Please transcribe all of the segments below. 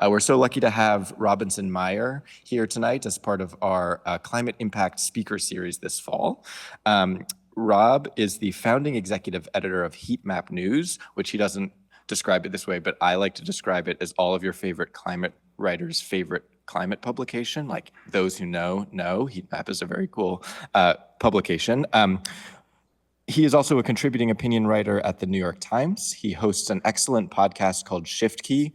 We're so lucky to have Robinson Meyer here tonight as part of our Climate Impact Speaker Series this fall. Rob is the founding executive editor of Heatmap News, which he doesn't describe it this way, but I like to describe it as all of your favorite climate writers' favorite climate publication. Like those who know, Heatmap is a very cool publication. He is also a contributing opinion writer at the New York Times. He hosts an excellent podcast called Shift Key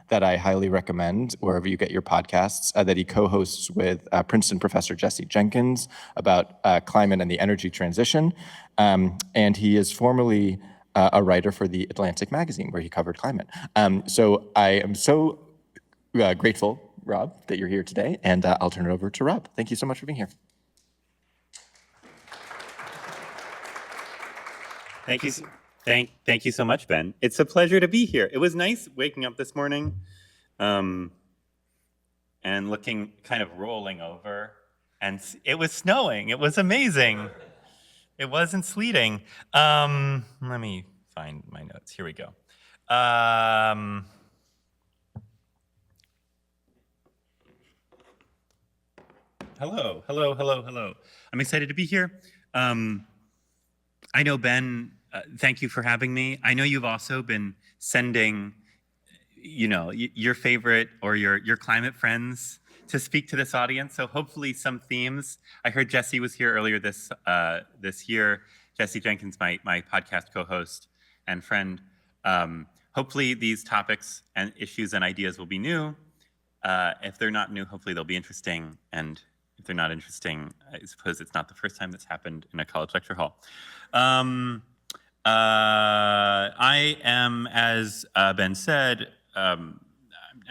that I highly recommend wherever you get your podcasts, that he co-hosts with Princeton professor Jesse Jenkins about climate and the energy transition. And he is formerly a writer for the Atlantic magazine where he covered climate. So I am so grateful, Rob, that you're here today, and I'll turn it over to Rob. Thank you so much for being here. Thank you so much, Ben. It's a pleasure to be here. It was nice waking up this morning and looking, kind of rolling over, and it was snowing. It was amazing. It wasn't sleeting. Let me find my notes. Here we go. Hello. I'm excited to be here. I know, Ben, thank you for having me. I know you've also been sending, your favorite or your climate friends to speak to this audience. So hopefully some themes. I heard Jesse was here earlier this year. Jesse Jenkins, my podcast co-host and friend. Hopefully these topics and issues and ideas will be new. If they're not new, hopefully they'll be interesting. And if they're not interesting, I suppose it's not the first time that's happened in a college lecture hall. I am, as Ben said, I'm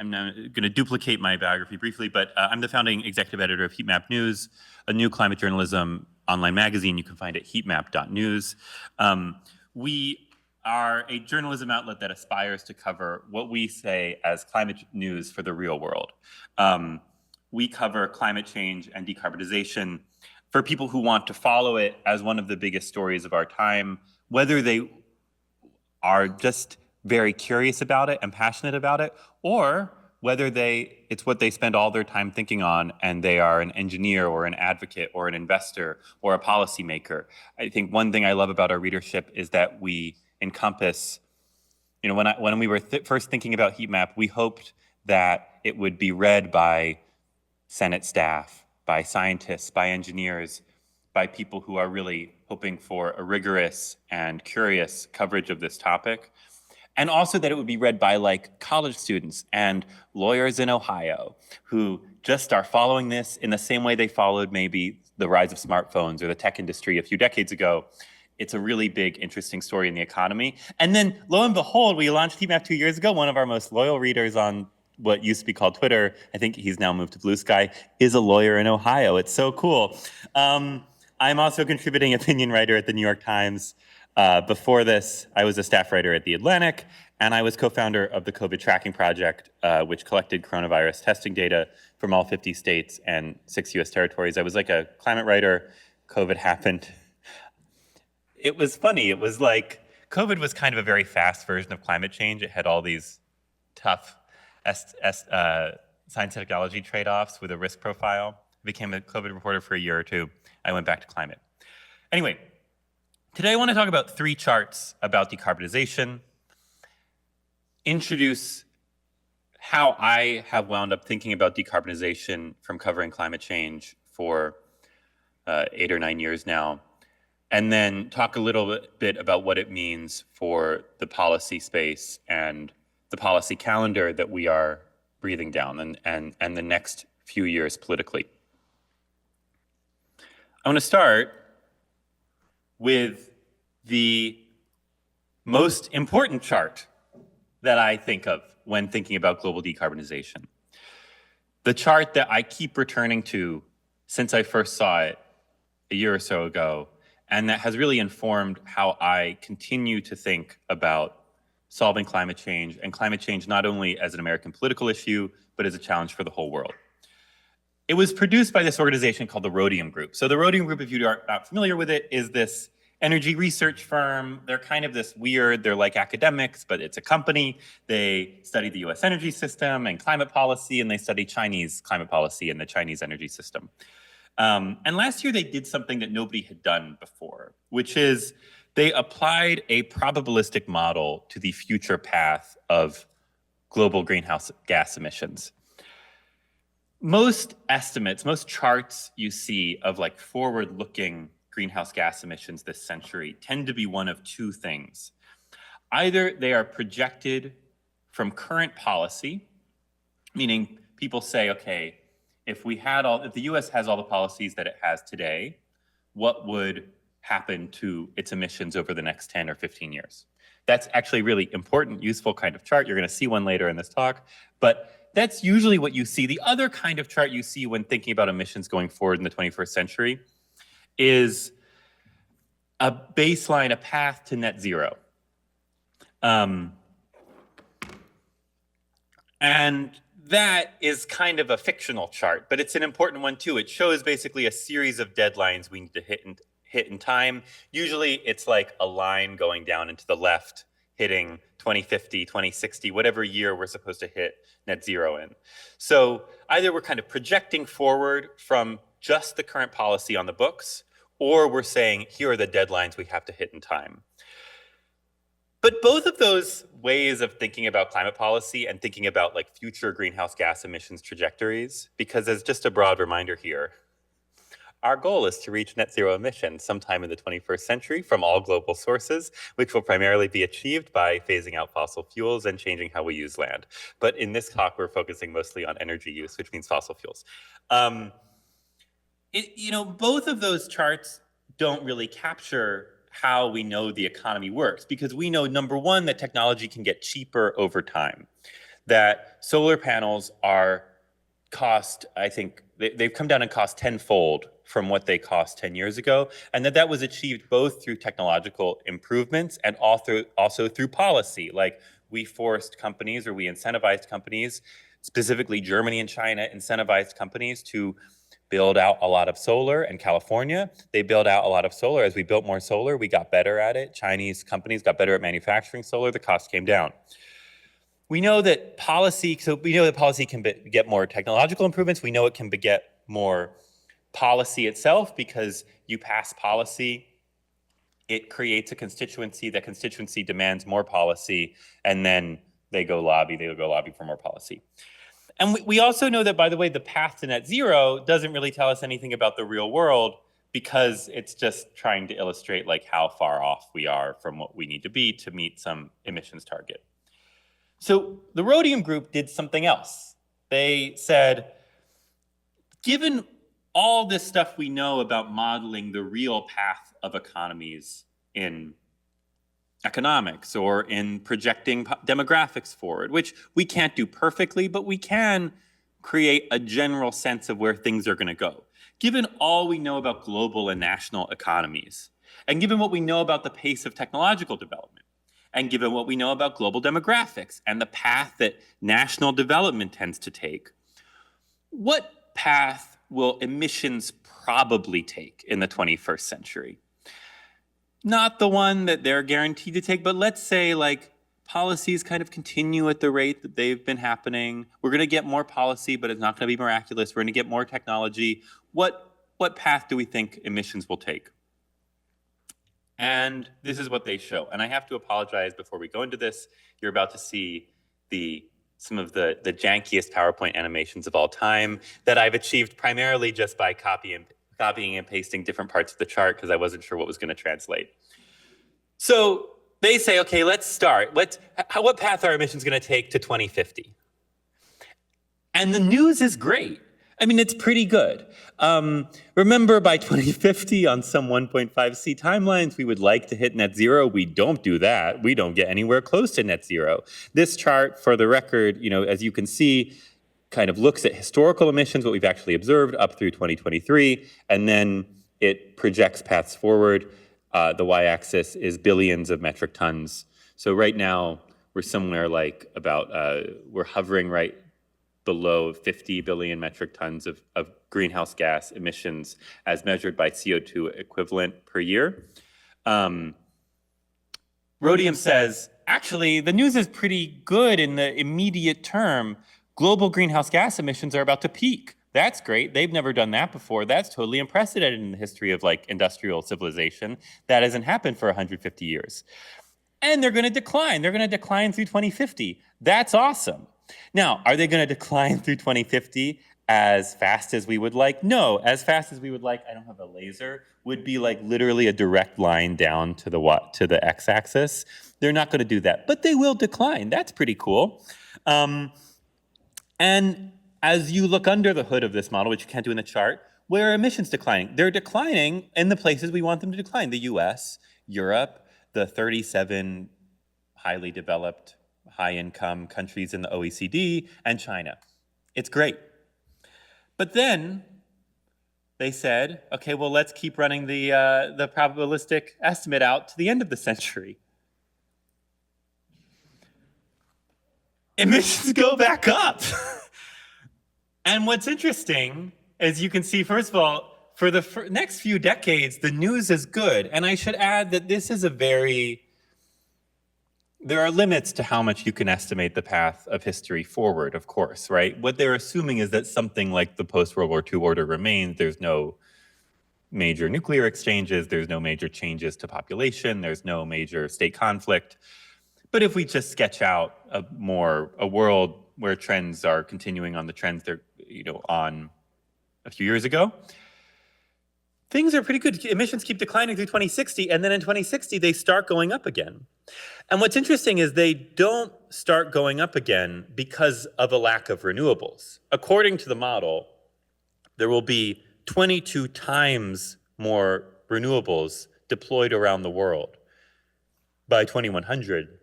now going to duplicate my biography briefly, but I'm the founding executive editor of Heatmap News, a new climate journalism online magazine you can find at heatmap.news. We are a journalism outlet that aspires to cover what we say as climate news for the real world. We cover climate change and decarbonization for people who want to follow it as one of the biggest stories of our time, whether they are just very curious about it and passionate about it, or whether it's what they spend all their time thinking on and they are an engineer or an advocate or an investor or a policymaker. I think one thing I love about our readership is that we encompass, when we were first thinking about Heatmap, we hoped that it would be read by Senate staff, by scientists, by engineers, by people who are really hoping for a rigorous and curious coverage of this topic. And also that it would be read by college students and lawyers in Ohio who just are following this in the same way they followed maybe the rise of smartphones or the tech industry a few decades ago. It's a really big, interesting story in the economy. And then lo and behold, we launched Heatmap 2 years ago. One of our most loyal readers on what used to be called Twitter, I think he's now moved to Blue Sky, is a lawyer in Ohio. It's so cool. I'm also a contributing opinion writer at the New York Times. Before this, I was a staff writer at The Atlantic, and I was co-founder of the COVID Tracking Project, which collected coronavirus testing data from all 50 states and 6 US territories. I was like a climate writer. COVID happened. It was funny. It was like COVID was kind of a very fast version of climate change. It had all these tough science technology trade-offs with a risk profile. I became a COVID reporter for a year or two. I went back to climate. Anyway, today I want to talk about 3 charts about decarbonization, introduce how I have wound up thinking about decarbonization from covering climate change for 8 or 9 years now, and then talk a little bit about what it means for the policy space and the policy calendar that we are breathing down and the next few years politically. I want to start with the most important chart that I think of when thinking about global decarbonization. The chart that I keep returning to since I first saw it a year or so ago, and that has really informed how I continue to think about solving climate change, and climate change not only as an American political issue, but as a challenge for the whole world. It was produced by this organization called the Rhodium Group. So the Rhodium Group, if you are not familiar with it, is this energy research firm. They're kind of this weird, they're like academics, but it's a company. They study the US energy system and climate policy, and they study Chinese climate policy and the Chinese energy system. And last year they did something that nobody had done before, which is they applied a probabilistic model to the future path of global greenhouse gas emissions. Most estimates, most charts you see of like forward-looking greenhouse gas emissions this century tend to be one of two things. Either they are projected from current policy, meaning people say, okay, if the US has all the policies that it has today, what would happen to its emissions over the next 10 or 15 years? That's actually a really important, useful kind of chart. You're going to see one later in this talk, but that's usually what you see. The other kind of chart you see when thinking about emissions going forward in the 21st century is a baseline, a path to net zero. And that is kind of a fictional chart, but it's an important one too. It shows basically a series of deadlines we need to hit in time. Usually it's like a line going down and to the left, hitting 2050, 2060, whatever year we're supposed to hit net zero in. So either we're kind of projecting forward from just the current policy on the books, or we're saying, here are the deadlines we have to hit in time. But both of those ways of thinking about climate policy and thinking about like future greenhouse gas emissions trajectories, because as just a broad reminder here, our goal is to reach net zero emissions sometime in the 21st century from all global sources, which will primarily be achieved by phasing out fossil fuels and changing how we use land. But in this talk, we're focusing mostly on energy use, which means fossil fuels. Both of those charts don't really capture how we know the economy works, because we know, number one, that technology can get cheaper over time, that solar panels I think they've come down in cost tenfold from what they cost 10 years ago, and that was achieved both through technological improvements and also through policy. Like we forced companies, or we incentivized companies, specifically Germany and China incentivized companies to build out a lot of solar. In California, they built out a lot of solar. As we built more solar, we got better at it. Chinese companies got better at manufacturing solar. The cost came down. We know that policy can get more technological improvements. We know it can beget more policy itself, because you pass policy, it creates a constituency. That constituency demands more policy, and then they go lobby for more policy. And we also know that, by the way, the path to net zero doesn't really tell us anything about the real world, because it's just trying to illustrate like how far off we are from what we need to be to meet some emissions target. So the Rhodium group did something else. They said, given all this stuff we know about modeling the real path of economies in economics or in projecting demographics forward, which we can't do perfectly, but we can create a general sense of where things are going to go. Given all we know about global and national economies, and given what we know about the pace of technological development, and given what we know about global demographics and the path that national development tends to take, what path will emissions probably take in the 21st century? Not the one that they're guaranteed to take, but let's say like policies kind of continue at the rate that they've been happening. We're going to get more policy, but it's not going to be miraculous. We're going to get more technology. What path do we think emissions will take? And this is what they show. And I have to apologize before we go into this. You're about to see some of the jankiest PowerPoint animations of all time that I've achieved primarily just by copying and pasting different parts of the chart, because I wasn't sure what was going to translate. So they say, okay, let's start. What path are emissions going to take to 2050? And the news is great. I mean, it's pretty good. Remember, by 2050, on some 1.5C timelines, we would like to hit net zero. We don't do that. We don't get anywhere close to net zero. This chart, for the record, as you can see, kind of looks at historical emissions, what we've actually observed up through 2023, and then it projects paths forward. The y-axis is billions of metric tons. So right now, we're somewhere like we're hovering right below 50 billion metric tons of greenhouse gas emissions as measured by CO2 equivalent per year. Rhodium says, actually, the news is pretty good in the immediate term. Global greenhouse gas emissions are about to peak. That's great. They've never done that before. That's totally unprecedented in the history of like industrial civilization. That hasn't happened for 150 years. And they're going to decline. They're going to decline through 2050. That's awesome. Now, are they going to decline through 2050 as fast as we would like? No, as fast as we would like, I don't have a laser, would be like literally a direct line down to the x-axis. They're not going to do that, but they will decline. That's pretty cool. And as you look under the hood of this model, which you can't do in the chart, where are emissions declining? They're declining in the places we want them to decline: the US, Europe, the 37 highly developed, high-income countries in the OECD, and China. It's great. But then they said, okay, well, let's keep running the probabilistic estimate out to the end of the century. Emissions go back up. And what's interesting is you can see, first of all, for the next few decades, the news is good. And I should add that this is there are limits to how much you can estimate the path of history forward, of course, right? What they're assuming is that something like the post-World War II order remains. There's no major nuclear exchanges. There's no major changes to population. There's no major state conflict. But if we just sketch out a world where trends are continuing on the trends they're on a few years ago, things are pretty good. Emissions keep declining through 2060, and then in 2060, they start going up again. And what's interesting is they don't start going up again because of a lack of renewables. According to the model, there will be 22 times more renewables deployed around the world by 2100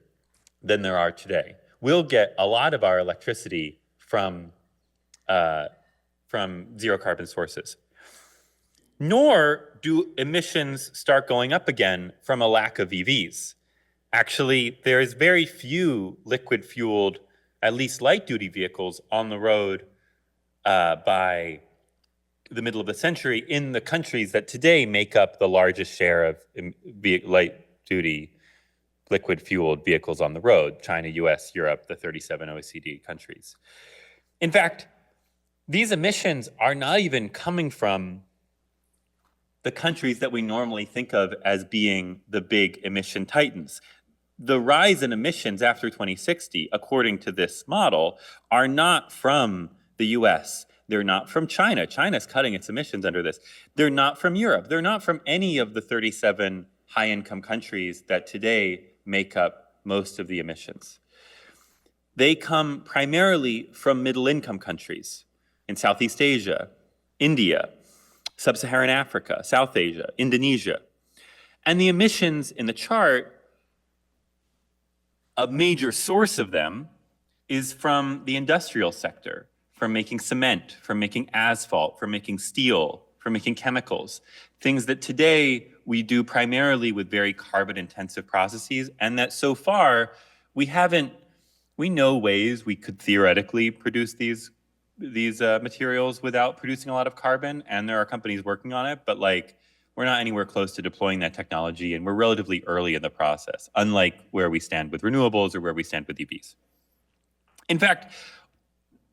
than there are today. We'll get a lot of our electricity from zero carbon sources. Nor do emissions start going up again from a lack of EVs. Actually, there's very few liquid-fueled, at least light-duty vehicles on the road by the middle of the century in the countries that today make up the largest share of light-duty liquid-fueled vehicles on the road: China, US, Europe, the 37 OECD countries. In fact, these emissions are not even coming from the countries that we normally think of as being the big emission titans. The rise in emissions after 2060, according to this model, are not from the US. They're not from China. China's cutting its emissions under this. They're not from Europe. They're not from any of the 37 high-income countries that today make up most of the emissions. They come primarily from middle-income countries in Southeast Asia, India, Sub-Saharan Africa, South Asia, Indonesia. And the emissions in the chart, a major source of them is from the industrial sector, from making cement, from making asphalt, from making steel, from making chemicals, things that today we do primarily with very carbon-intensive processes, and that so far we know ways we could theoretically produce these materials without producing a lot of carbon, and there are companies working on it, but we're not anywhere close to deploying that technology, and we're relatively early in the process, unlike where we stand with renewables or where we stand with EVs. In fact,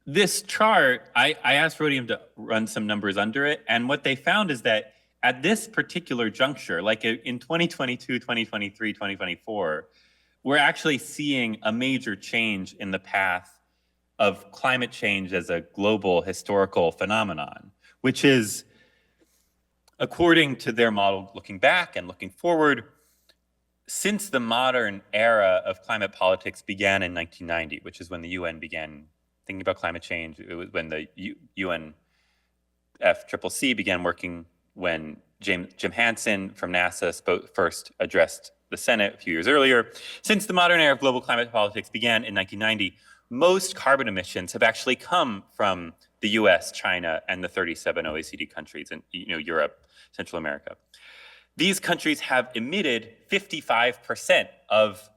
this chart, I asked Rhodium to run some numbers under it, and what they found is that at this particular juncture, like in 2022, 2023, 2024, we're actually seeing a major change in the path of climate change as a global historical phenomenon, which is, according to their model, looking back and looking forward, since the modern era of climate politics began in 1990, which is when the UN began thinking about climate change. It was when the UNFCCC began working, when Jim Hansen from NASA first addressed the Senate a few years earlier. Since the modern era of global climate politics began in 1990, most carbon emissions have actually come from the US, China, and the 37 OECD countries, and Europe, Central America. These countries have emitted 55% of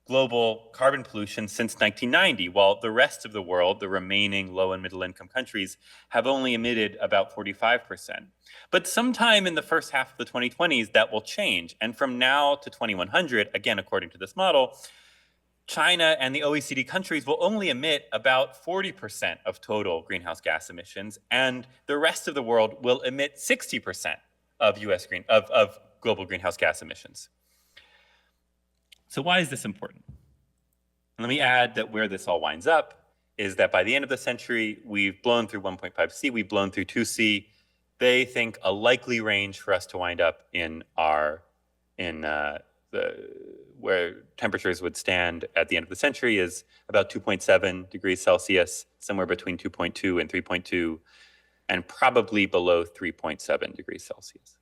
global carbon pollution since 1990, while the rest of the world, the remaining low and middle income countries, have only emitted about 45%. But sometime in the first half of the 2020s, that will change. And from now to 2100, again, according to this model, China and the OECD countries will only emit about 40% of total greenhouse gas emissions, and the rest of the world will emit 60% of global greenhouse gas emissions. So why is this important? Let me add that where this all winds up is that by the end of the century, we've blown through 1.5C, we've blown through 2C. They think a likely range for us to wind up where temperatures would stand at the end of the century is about 2.7 degrees Celsius, somewhere between 2.2 and 3.2, and probably below 3.7 degrees Celsius.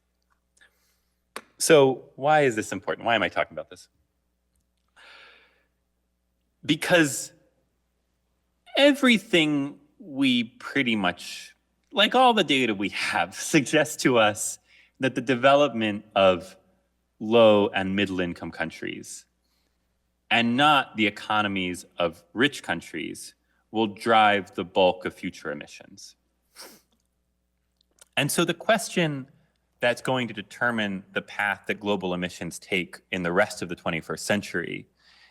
So why is this important? Why am I talking about this? Because everything we pretty much, like all the data we have, suggests to us that the development of low and middle income countries and not the economies of rich countries will drive the bulk of future emissions. And so the question that's going to determine the path that global emissions take in the rest of the 21st century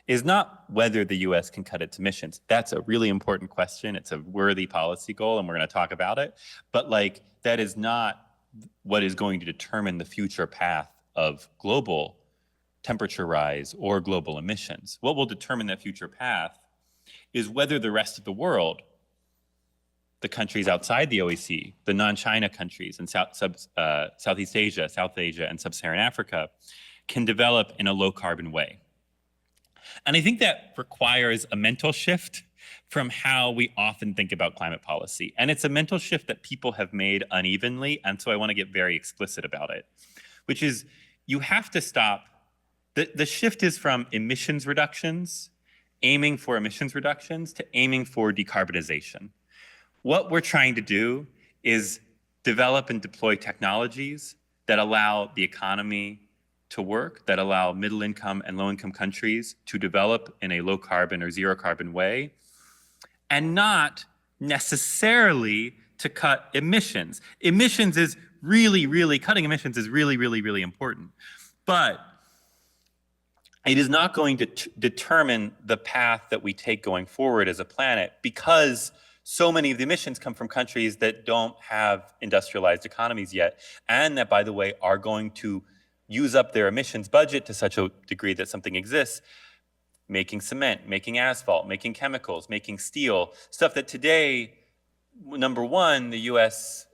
is not whether the US can cut its emissions. That's a really important question. It's a worthy policy goal, and we're going to talk about it. But that is not what is going to determine the future path of global temperature rise or global emissions. What will determine that future path is whether the rest of the world, the countries outside the OECD, the non-China countries in Southeast Asia, South Asia, and Sub-Saharan Africa, can develop in a low-carbon way. And I think that requires a mental shift from how we often think about climate policy. And it's a mental shift that people have made unevenly, and so I want to get very explicit about it, which is you have to stop. The shift is from emissions reductions, aiming for emissions reductions, to aiming for decarbonization. What we're trying to do is develop and deploy technologies that allow the economy to work, that allow middle income and low income countries to develop in a low carbon or zero carbon way, and not necessarily to cut emissions. Cutting emissions is really, really important. But it is not going to determine the path that we take going forward as a planet, because so many of the emissions come from countries that don't have industrialized economies yet, and that, by the way, are going to use up their emissions budget to such a degree that something exists, making cement, making asphalt, making chemicals, making steel, stuff that today, number one, the US,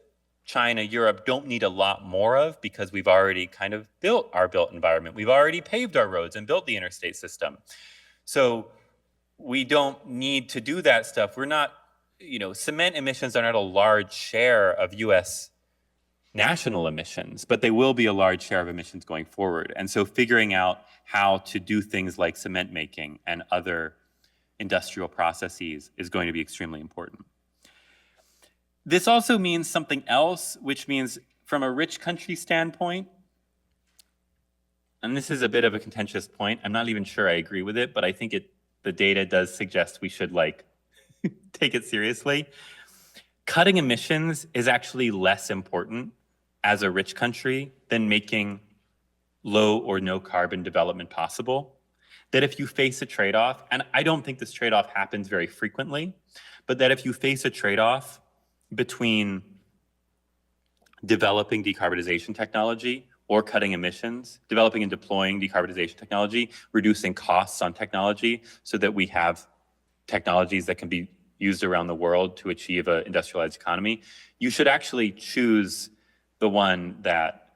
China, Europe don't need a lot more of because we've already kind of built our built environment. We've already paved our roads and built the interstate system. So we don't need to do that stuff. We're not, cement emissions are not a large share of US national emissions, but they will be a large share of emissions going forward. And so figuring out how to do things like cement making and other industrial processes is going to be extremely important. This also means something else, which means from a rich country standpoint, and this is a bit of a contentious point, I'm not even sure I agree with it, but I think the data does suggest we should take it seriously. Cutting emissions is actually less important as a rich country than making low or no carbon development possible. That if you face a trade-off, and I don't think this trade-off happens very frequently, but that if you face a trade-off between developing decarbonization technology or cutting emissions, developing and deploying decarbonization technology, reducing costs on technology so that we have technologies that can be used around the world to achieve an industrialized economy, you should actually choose the one that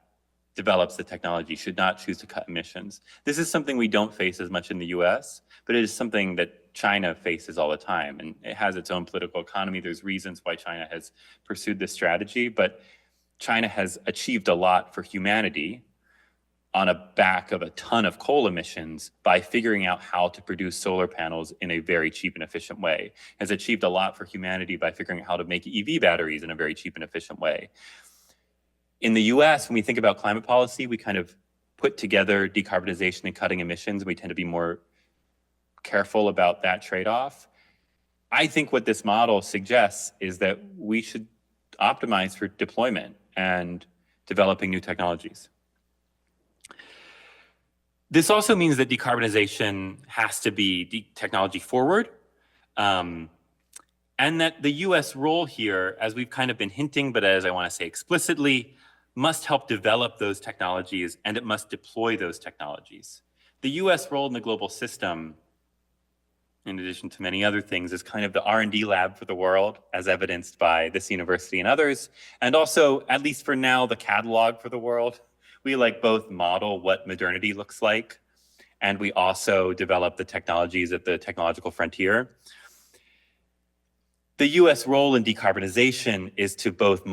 develops the technology, should not choose to cut emissions. This is something we don't face as much in the US, but it is something that China faces all the time, and it has its own political economy. There's reasons why China has pursued this strategy, but China has achieved a lot for humanity on a back of a ton of coal emissions by figuring out how to produce solar panels in a very cheap and efficient way, has achieved a lot for humanity by figuring out how to make EV batteries in a very cheap and efficient way. In the US, when we think about climate policy, we kind of put together decarbonization and cutting emissions. We tend to be more careful about that trade-off. I think what this model suggests is that we should optimize for deployment and developing new technologies. This also means that decarbonization has to be technology forward, and that the US role here, as we've kind of been hinting, but as I want to say explicitly, must help develop those technologies and it must deploy those technologies. The US role in the global system, in addition to many other things, is kind of the R&D lab for the world, as evidenced by this university and others, and also, at least for now, the catalog for the world. We both model what modernity looks like, and we also develop the technologies at the technological frontier. The US role in decarbonization is to both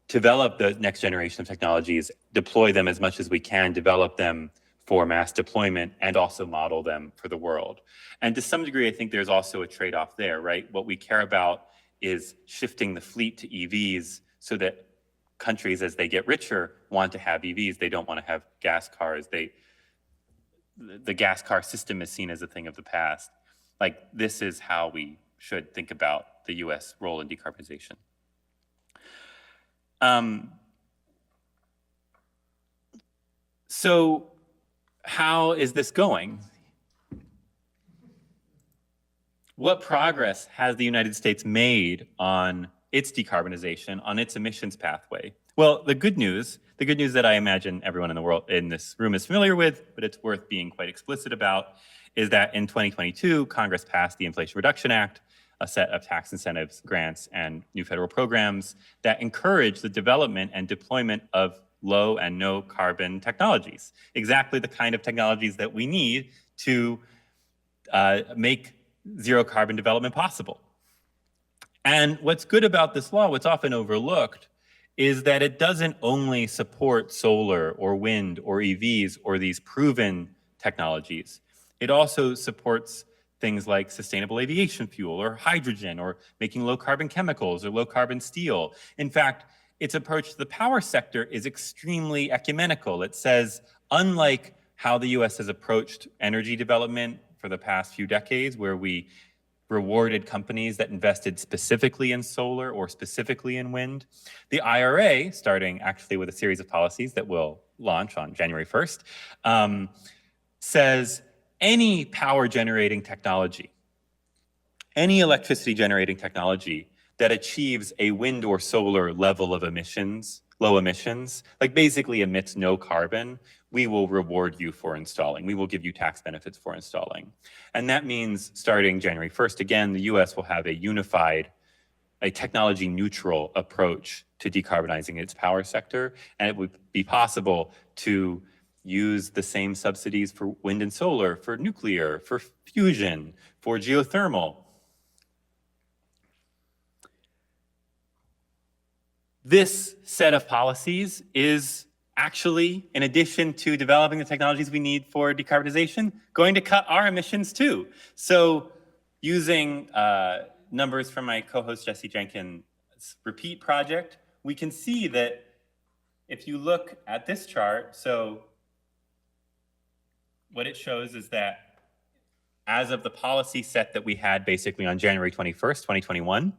develop the next generation of technologies, deploy them as much as we can, develop them for mass deployment, and also model them for the world. And to some degree, I think there's also a trade-off there, right? What we care about is shifting the fleet to EVs so that countries, as they get richer, want to have EVs. They don't want to have gas cars. The gas car system is seen as a thing of the past. This is how we should think about the US role in decarbonization. So how is this going? What progress has the United States made on its decarbonization, on its emissions pathway? Well, the good news that I imagine everyone in the world in this room is familiar with, but it's worth being quite explicit about, is that in 2022, Congress passed the Inflation Reduction Act, a set of tax incentives, grants, and new federal programs that encourage the development and deployment of low and no carbon technologies, exactly the kind of technologies that we need to make zero carbon development possible. And what's good about this law, what's often overlooked, is that it doesn't only support solar or wind or EVs or these proven technologies. It also supports things like sustainable aviation fuel or hydrogen or making low carbon chemicals or low carbon steel. In fact, its approach to the power sector is extremely ecumenical. It says, unlike how the US has approached energy development for the past few decades, where we rewarded companies that invested specifically in solar or specifically in wind, the IRA, starting actually with a series of policies that will launch on January 1st, says any power generating technology, any electricity generating technology that achieves a wind or solar level of emissions, low emissions, basically emits no carbon, we will reward you for installing. We will give you tax benefits for installing. And that means starting January 1st, again, the US will have a unified, a technology neutral approach to decarbonizing its power sector. And it would be possible to use the same subsidies for wind and solar, for nuclear, for fusion, for geothermal. This set of policies is actually, in addition to developing the technologies we need for decarbonization, going to cut our emissions too. So using numbers from my co-host Jesse Jenkins' REPEAT project, we can see that if you look at this chart, so what it shows is that as of the policy set that we had basically on January 21st, 2021,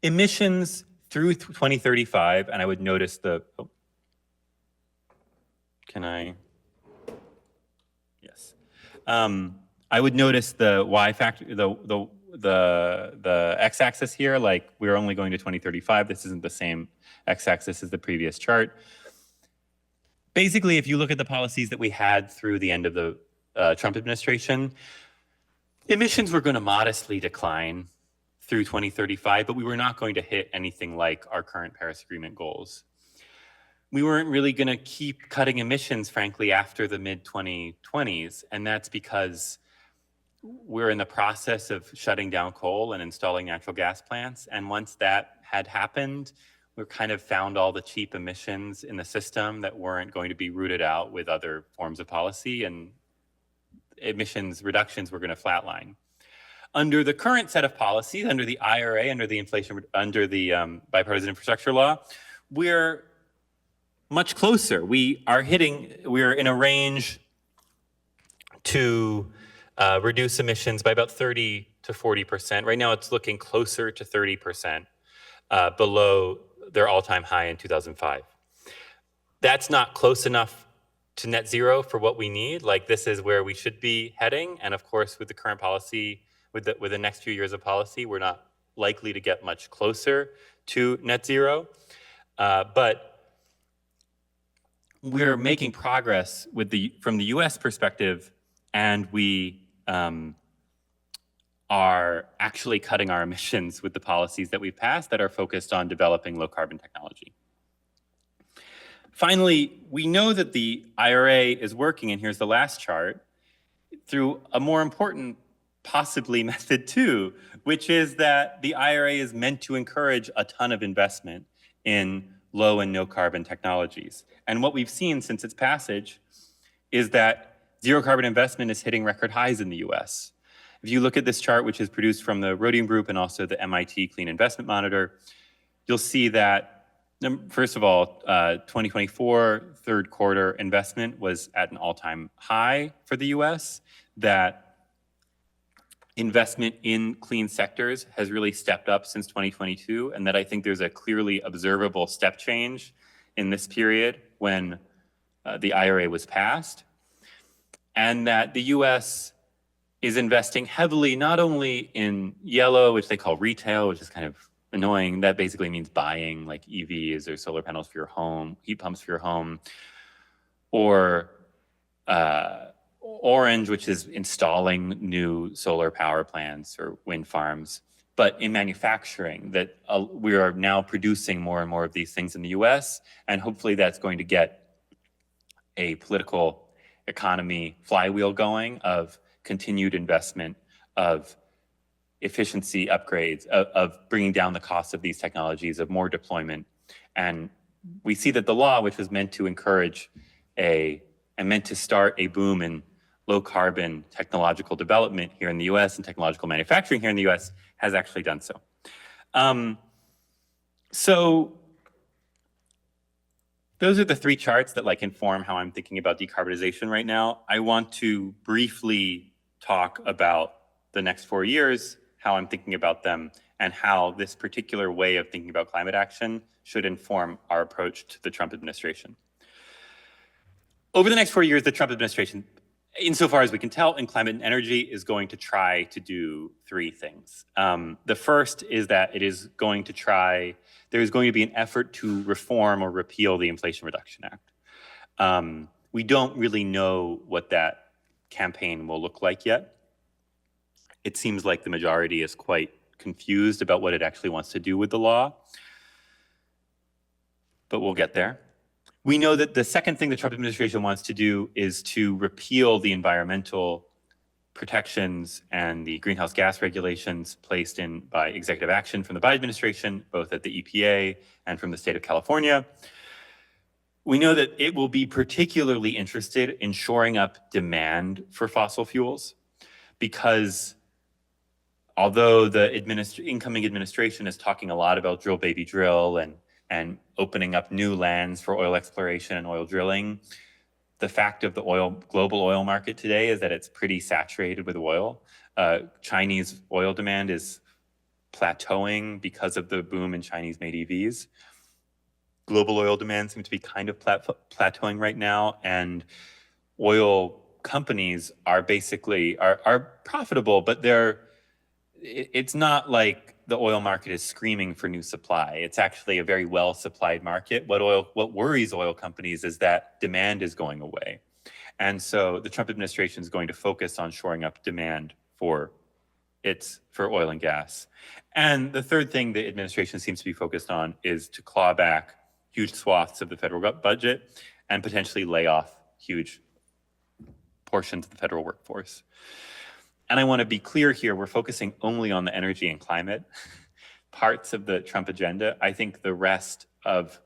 emissions through 2035, and I would notice the, yes. I would notice the Y factor, the x-axis here, we're only going to 2035. This isn't the same x-axis as the previous chart. Basically, if you look at the policies that we had through the end of the Trump administration, emissions were going to modestly decline through 2035, but we were not going to hit anything like our current Paris Agreement goals. We weren't really going to keep cutting emissions, frankly, after the mid-2020s, and that's because we're in the process of shutting down coal and installing natural gas plants, and once that had happened, we kind of found all the cheap emissions in the system that weren't going to be rooted out with other forms of policy, and emissions reductions were going to flatline. Under the current set of policies, under the IRA, under the bipartisan infrastructure law, we're much closer. We're in a range to reduce emissions by about 30 to 40%. Right now, it's looking closer to 30% below their all-time high in 2005. That's not close enough to net zero for what we need. Like, this is where we should be heading. And of course, with the current policy, with the next few years of policy, we're not likely to get much closer to net zero. But we're making progress from the US perspective, and we are actually cutting our emissions with the policies that we've passed that are focused on developing low carbon technology. Finally, we know that the IRA is working, and here's the last chart, through a more important possibly method too, which is that the IRA is meant to encourage a ton of investment in low and no carbon technologies. And what we've seen since its passage is that zero carbon investment is hitting record highs in the US. If you look at this chart, which is produced from the Rhodium Group and also the MIT Clean Investment Monitor, you'll see that, first of all, 2024 third quarter investment was at an all-time high for the US, that investment in clean sectors has really stepped up since 2022, and that I think there's a clearly observable step change in this period when the IRA was passed, and that the US is investing heavily not only in yellow, which they call retail, which is kind of annoying. That basically means buying like EVs or solar panels for your home, heat pumps for your home, or orange, which is installing new solar power plants or wind farms. But in manufacturing, that we are now producing more and more of these things in the US, and hopefully that's going to get a political economy flywheel going of continued investment, of efficiency upgrades, of bringing down the cost of these technologies, of more deployment. And we see that the law, which was meant to encourage and meant to start a boom in low carbon technological development here in the US and technological manufacturing here in the US, has actually done so. So those are the three charts that like inform how I'm thinking about decarbonization right now. I want to briefly talk about the next 4 years, how I'm thinking about them, and how this particular way of thinking about climate action should inform our approach to the Trump administration. Over the next 4 years, the Trump administration, insofar as we can tell, in climate and energy, is going to try to do three things. The first is that there's going to be an effort to reform or repeal the Inflation Reduction Act. We don't really know what that campaign will look like yet. It seems like the majority is quite confused about what it actually wants to do with the law, but we'll get there. We know that the second thing the Trump administration wants to do is to repeal the environmental protections and the greenhouse gas regulations placed in by executive action from the Biden administration, both at the EPA and from the state of California. We know that it will be particularly interested in shoring up demand for fossil fuels, because although the incoming administration is talking a lot about drill, baby, drill, and opening up new lands for oil exploration and oil drilling, the fact of the global oil market today is that it's pretty saturated with oil. Chinese oil demand is plateauing because of the boom in Chinese-made EVs. Global oil demand seems to be kind of plateauing right now, and oil companies are basically are profitable, but it's not like the oil market is screaming for new supply. It's actually a very well supplied market. What worries oil companies is that demand is going away. And so the Trump administration is going to focus on shoring up demand for oil and gas. And the third thing the administration seems to be focused on is to claw back huge swaths of the federal budget and potentially lay off huge portions of the federal workforce. And I want to be clear here, we're focusing only on the energy and climate parts of the Trump agenda. I think the rest of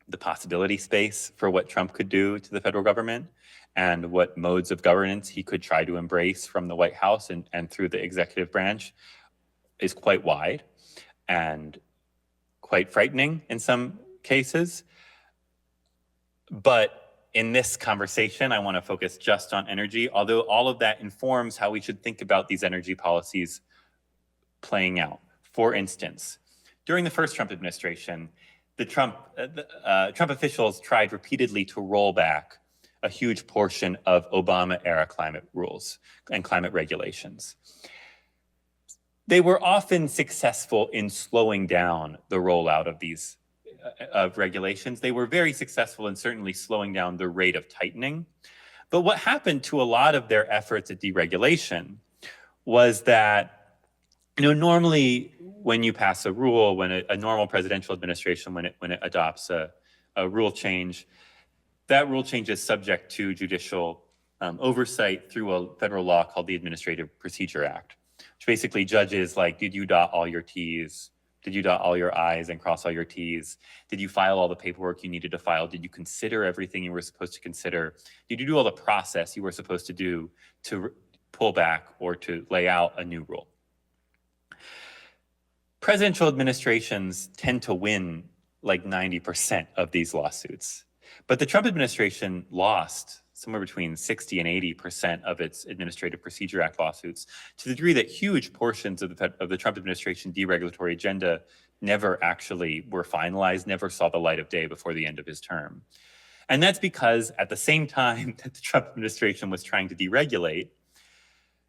the possibility space for what Trump could do to the federal government and what modes of governance he could try to embrace from the White House and through the executive branch is quite wide and quite frightening in some cases. But in this conversation, I want to focus just on energy, although all of that informs how we should think about these energy policies playing out. For instance, during the first Trump administration, the Trump officials tried repeatedly to roll back a huge portion of Obama-era climate rules and climate regulations. They were often successful in slowing down the rollout of these regulations. They were very successful in certainly slowing down the rate of tightening. But what happened to a lot of their efforts at deregulation was that, normally when you pass a rule, when a normal presidential administration, when it adopts a rule change, that rule change is subject to judicial oversight through a federal law called the Administrative Procedure Act, which basically judges like, did you dot all your T's? Did you dot all your I's and cross all your T's? Did you file all the paperwork you needed to file? Did you consider everything you were supposed to consider? Did you do all the process you were supposed to do to pull back or to lay out a new rule? Presidential administrations tend to win like 90% of these lawsuits. But the Trump administration lost somewhere between 60 and 80% of its Administrative Procedure Act lawsuits, to the degree that huge portions of the Trump administration deregulatory agenda never actually were finalized, never saw the light of day before the end of his term. And that's because at the same time that the Trump administration was trying to deregulate,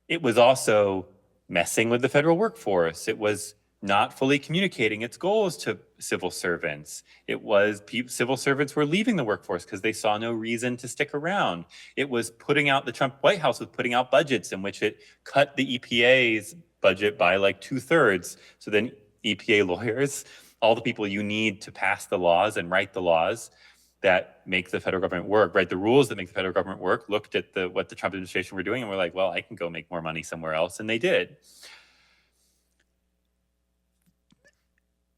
it was also messing with the federal workforce. It was not fully communicating its goals to civil servants. It was civil servants were leaving the workforce because they saw no reason to stick around. It was the Trump White House was putting out budgets in which it cut the EPA's budget by like 2/3. So then EPA lawyers, all the people you need to pass the laws and write the laws that make the federal government work, write the rules that make the federal government work, looked at what the Trump administration were doing and were like, well, I can go make more money somewhere else. And they did.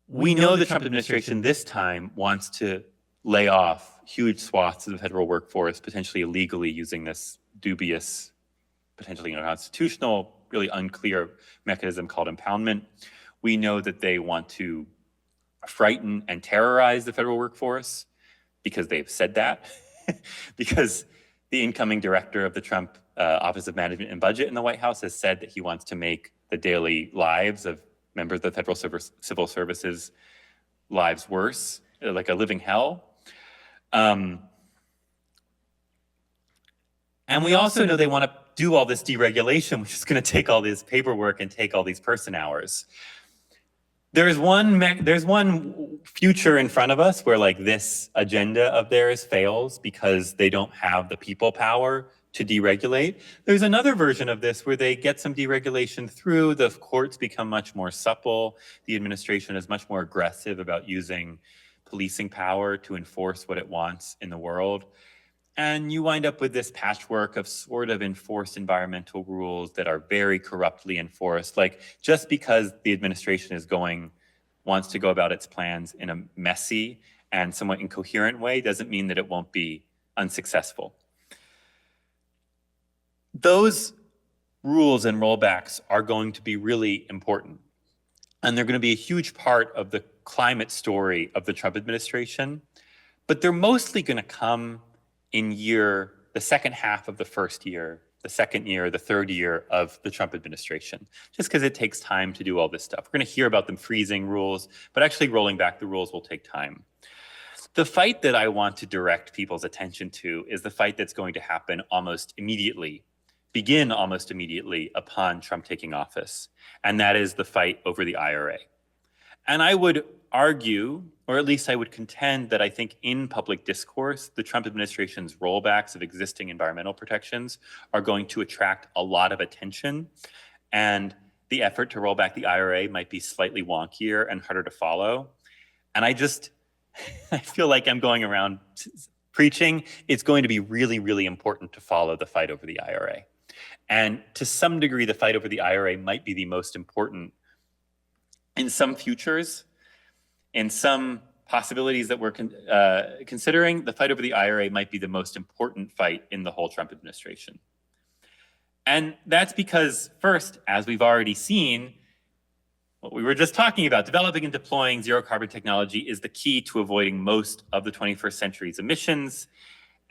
We know the Trump administration this time wants to lay off huge swaths of the federal workforce, potentially illegally using this dubious, potentially unconstitutional, really unclear mechanism called impoundment. We know that they want to frighten and terrorize the federal workforce because they've said that, because the incoming director of the Trump Office of Management and Budget in the White House has said that he wants to make the daily lives of members of the federal civil services lives worse, like a living hell. And we also know they want to do all this deregulation, which is going to take all this paperwork and take all these person hours. There's one future in front of us where like this agenda of theirs fails because they don't have the people power to deregulate. There's another version of this where they get some deregulation through, the courts become much more supple, the administration is much more aggressive about using policing power to enforce what it wants in the world. And you wind up with this patchwork of sort of enforced environmental rules that are very corruptly enforced. Like just because the administration wants to go about its plans in a messy and somewhat incoherent way doesn't mean that it won't be unsuccessful. Those rules and rollbacks are going to be really important. And they're going to be a huge part of the climate story of the Trump administration. But they're mostly going to come in the second half of the first year, the second year, the third year of the Trump administration, just because it takes time to do all this stuff. We're going to hear about them freezing rules, but actually rolling back the rules will take time. The fight that I want to direct people's attention to is the fight that's going to happen begin almost immediately upon Trump taking office, and that is the fight over the IRA. And I would argue, or at least I would contend, that I think in public discourse, the Trump administration's rollbacks of existing environmental protections are going to attract a lot of attention, and the effort to roll back the IRA might be slightly wonkier and harder to follow. And I feel like I'm going around preaching, it's going to be really, really important to follow the fight over the IRA. And to some degree, the fight over the IRA might be the most important in some futures, in some possibilities that we're considering. The fight over the IRA might be the most important fight in the whole Trump administration. And that's because, first, as we've already seen, what we were just talking about, developing and deploying zero carbon technology is the key to avoiding most of the 21st century's emissions.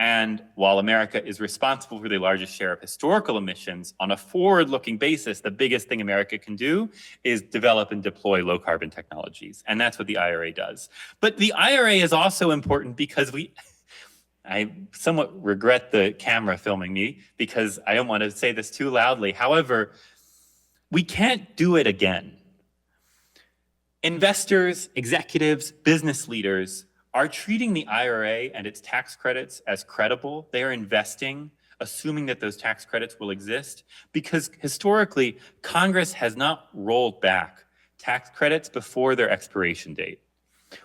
And while America is responsible for the largest share of historical emissions, on a forward-looking basis, the biggest thing America can do is develop and deploy low-carbon technologies. And that's what the IRA does. But the IRA is also important because I somewhat regret the camera filming me because I don't want to say this too loudly. However, we can't do it again. Investors, executives, business leaders are treating the IRA and its tax credits as credible. They are investing, assuming that those tax credits will exist, because historically, Congress has not rolled back tax credits before their expiration date.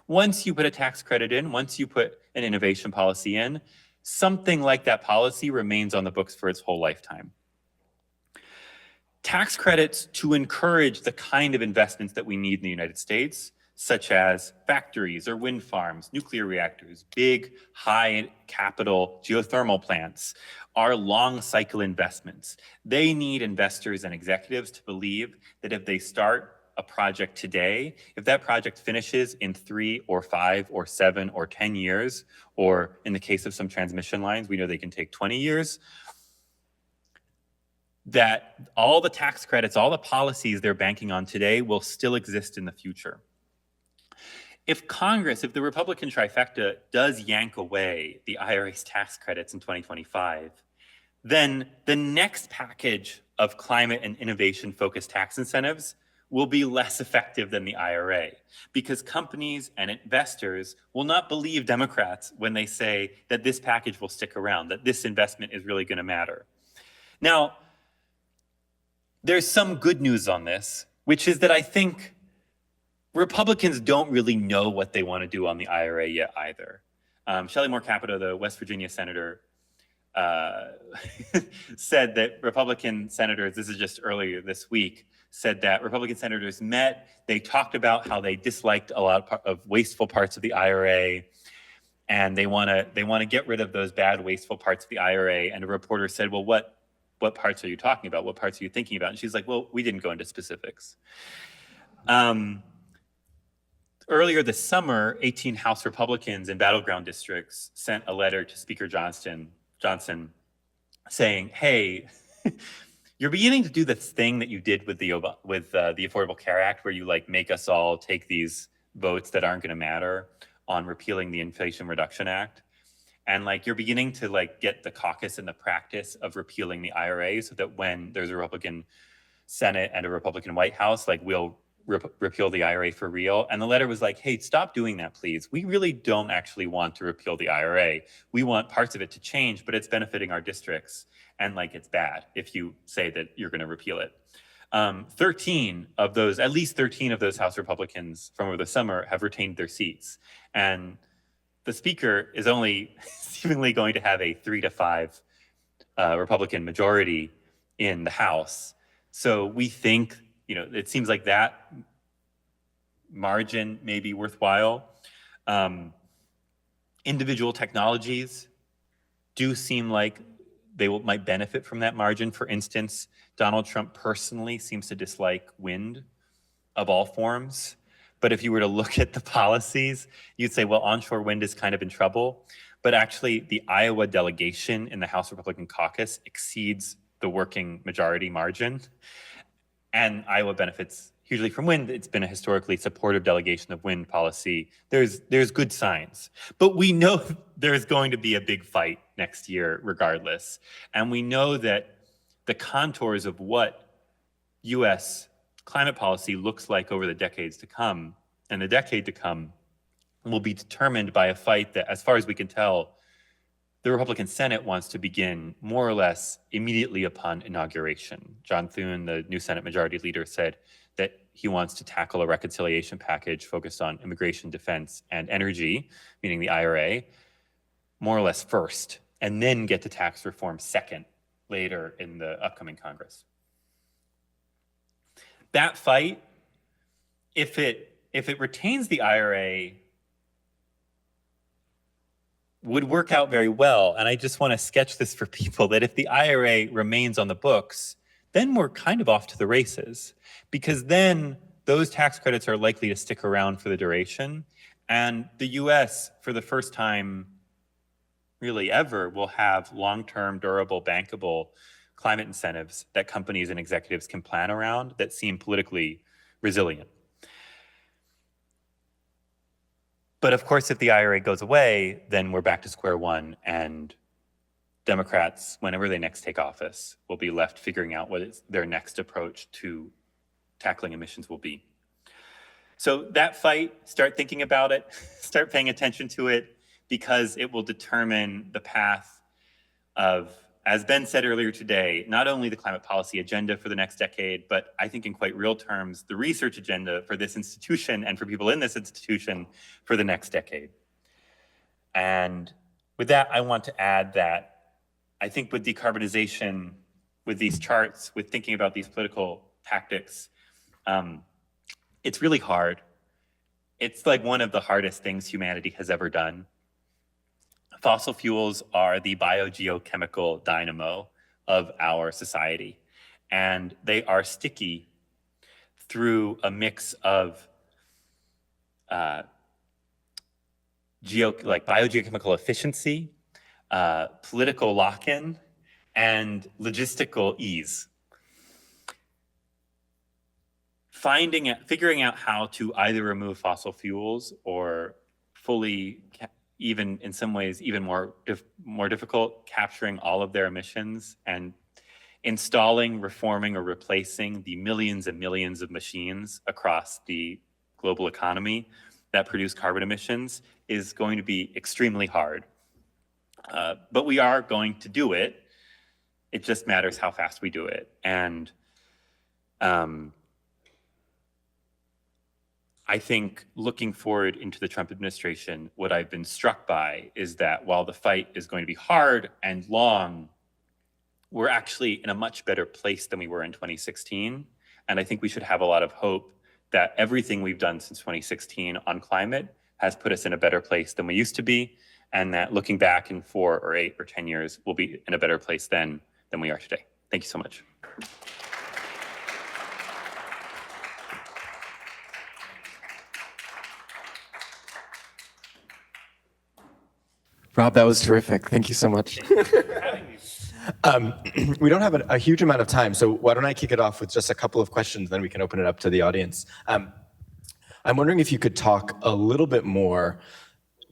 Once you put a tax credit in, once you put an innovation policy in, something like that policy remains on the books for its whole lifetime. Tax credits to encourage the kind of investments that we need in the United States, such as factories or wind farms, nuclear reactors, big, high capital geothermal plants, are long cycle investments. They need investors and executives to believe that if they start a project today, if that project finishes in 3 or 5 or 7 or 10 years, or in the case of some transmission lines, we know they can take 20 years, that all the tax credits, all the policies they're banking on today will still exist in the future. If Congress, if the Republican trifecta does yank away the IRA's tax credits in 2025, then the next package of climate and innovation-focused tax incentives will be less effective than the IRA, because companies and investors will not believe Democrats when they say that this package will stick around, that this investment is really going to matter. Now, there's some good news on this, which is that I think Republicans don't really know what they want to do on the IRA yet either. Shelley Moore Capito, the West Virginia senator, said that Republican senators, this is just earlier this week, said that Republican senators met, they talked about how they disliked a lot of wasteful parts of the IRA, and they want to get rid of those bad, wasteful parts of the IRA. And a reporter said, well, what parts are you talking about? What parts are you thinking about? And she's like, well, we didn't go into specifics. Earlier this summer, 18 House Republicans in battleground districts sent a letter to Speaker Johnson saying, hey, you're beginning to do this thing that you did with the Affordable Care Act, where you make us all take these votes that aren't going to matter on repealing the Inflation Reduction Act. And you're beginning to get the caucus in the practice of repealing the IRA, so that when there's a Republican Senate and a Republican White House, we'll repeal the IRA for real. And the letter was hey, stop doing that, please. We really don't actually want to repeal the IRA. We want parts of it to change, but it's benefiting our districts. And it's bad if you say that you're going to repeal it. At least 13 of those House Republicans from over the summer have retained their seats. And the speaker is only seemingly going to have a 3-5 Republican majority in the House. So we think, it seems like that margin may be worthwhile. Individual technologies do seem like they might benefit from that margin. For instance, Donald Trump personally seems to dislike wind of all forms. But if you were to look at the policies, you'd say, well, onshore wind is kind of in trouble. But actually, the Iowa delegation in the House Republican caucus exceeds the working majority margin. And Iowa benefits hugely from wind. It's been a historically supportive delegation of wind policy. There's good signs. But we know there's going to be a big fight next year regardless. And we know that the contours of what U.S. climate policy looks like over the decades to come, and the decade to come, will be determined by a fight that, as far as we can tell, the Republican Senate wants to begin more or less immediately upon inauguration. John Thune, the new Senate Majority Leader, said that he wants to tackle a reconciliation package focused on immigration, defense, and energy, meaning the IRA, more or less first, and then get to tax reform second, later in the upcoming Congress. That fight, if it retains the IRA, would work out very well. And I just want to sketch this for people, that if the IRA remains on the books, then we're kind of off to the races, because then those tax credits are likely to stick around for the duration. And the US, for the first time really ever, will have long-term, durable, bankable climate incentives that companies and executives can plan around that seem politically resilient. But of course, if the IRA goes away, then we're back to square one, and Democrats, whenever they next take office, will be left figuring out what their next approach to tackling emissions will be. So that fight, start thinking about it, start paying attention to it, because it will determine the path of, as Ben said earlier today, not only the climate policy agenda for the next decade, but I think in quite real terms, the research agenda for this institution and for people in this institution for the next decade. And with that, I want to add that I think with decarbonization, with these charts, with thinking about these political tactics, it's really hard. It's like one of the hardest things humanity has ever done. Fossil fuels are the biogeochemical dynamo of our society, and they are sticky through a mix of biogeochemical efficiency, political lock-in, and logistical ease. Figuring out how to either remove fossil fuels or fully, even in some ways, even more difficult, capturing all of their emissions and installing, reforming, or replacing the millions and millions of machines across the global economy that produce carbon emissions is going to be extremely hard. But we are going to do it. It just matters how fast we do it. And I think looking forward into the Trump administration, what I've been struck by is that while the fight is going to be hard and long, we're actually in a much better place than we were in 2016. And I think we should have a lot of hope that everything we've done since 2016 on climate has put us in a better place than we used to be, and that looking back in 4 or 8 or 10 years, we'll be in a better place then than we are today. Thank you so much. Rob, that was terrific. Thank you so much. We don't have a huge amount of time, so why don't I kick it off with just a couple of questions, then we can open it up to the audience. I'm wondering if you could talk a little bit more,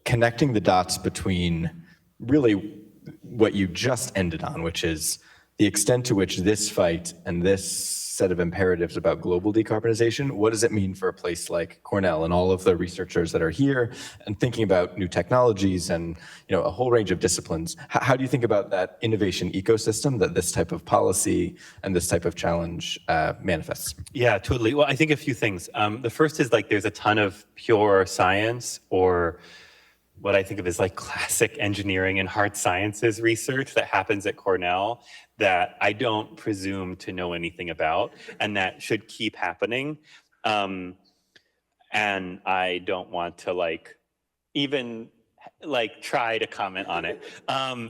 connecting the dots between really what you just ended on, which is the extent to which this fight and this set of imperatives about global decarbonization, what does it mean for a place like Cornell and all of the researchers that are here and thinking about new technologies and a whole range of disciplines? How do you think about that innovation ecosystem that this type of policy and this type of challenge manifests? Yeah, totally. Well, I think a few things. The first is there's a ton of pure science, or what I think of as classic engineering and hard sciences research that happens at Cornell that I don't presume to know anything about, and that should keep happening. And I don't want to even try to comment on it.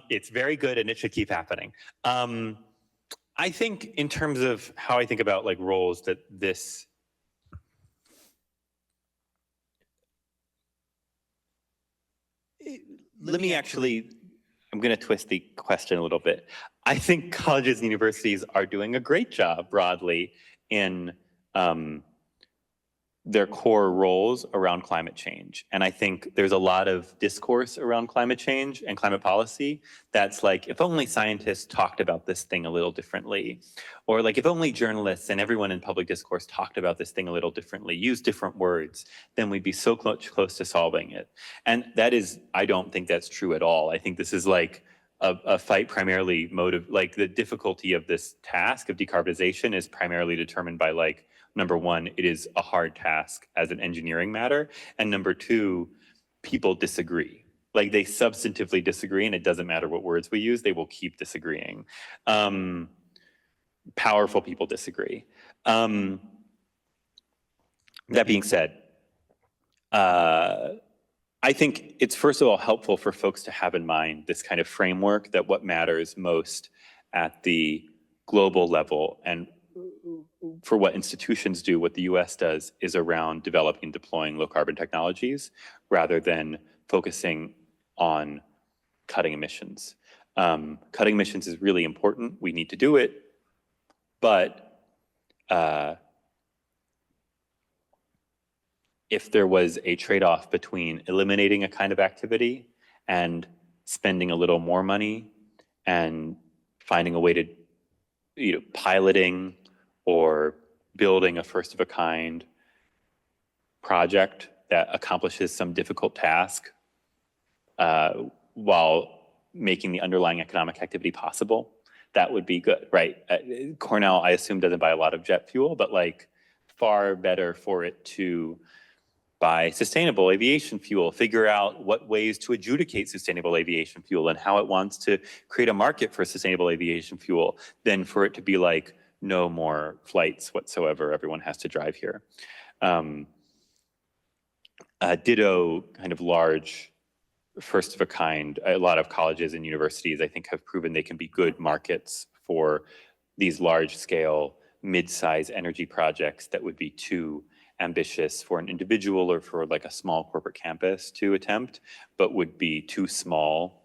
It's very good and it should keep happening. I think in terms of how I think about roles that this I'm going to twist the question a little bit. I think colleges and universities are doing a great job broadly in their core roles around climate change. And I think there's a lot of discourse around climate change and climate policy that's if only scientists talked about this thing a little differently, or if only journalists and everyone in public discourse talked about this thing a little differently, used different words, then we'd be so close to solving it. And that is, I don't think that's true at all. I think this is a fight primarily the difficulty of this task of decarbonization is primarily determined by number one, it is a hard task as an engineering matter. And number two, people disagree. They substantively disagree, and it doesn't matter what words we use, they will keep disagreeing. Powerful people disagree. That being said, I think it's first of all helpful for folks to have in mind this kind of framework that what matters most at the global level and for what institutions do, what the US does, is around developing and deploying low carbon technologies rather than focusing on cutting emissions. Cutting emissions is really important. We need to do it, but if there was a trade-off between eliminating a kind of activity and spending a little more money and finding a way to, piloting or building a first-of-a-kind project that accomplishes some difficult task while making the underlying economic activity possible, that would be good, right? Cornell, I assume, doesn't buy a lot of jet fuel, but like far better for it to buy sustainable aviation fuel, figure out what ways to adjudicate sustainable aviation fuel and how it wants to create a market for sustainable aviation fuel, than for it to be like, no more flights whatsoever, everyone has to drive here. Ditto kind of large, first of a kind, a lot of colleges and universities, I think, have proven they can be good markets for these large scale, mid-size energy projects that would be too ambitious for an individual or for like a small corporate campus to attempt, but would be too small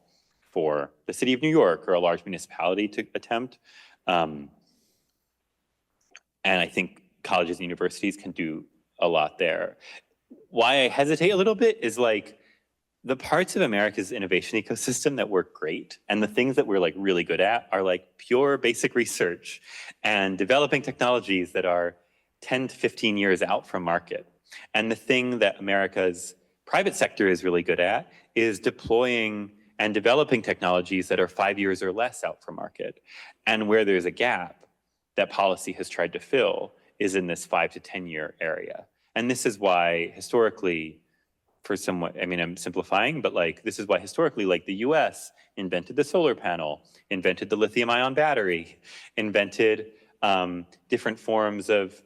for the city of New York or a large municipality to attempt. And I think colleges and universities can do a lot there. Why I hesitate a little bit is like the parts of America's innovation ecosystem that work great and the things that we're like really good at are like pure basic research and developing technologies that are 10 to 15 years out from market. And the thing that America's private sector is really good at is deploying and developing technologies that are 5 years or less out from market. And where there's a gap that policy has tried to fill is in this 5 to 10 year area. And this is why historically, for somewhat, I mean, I'm simplifying, but like, this is why historically, like the US invented the solar panel, invented the lithium ion battery, invented different forms of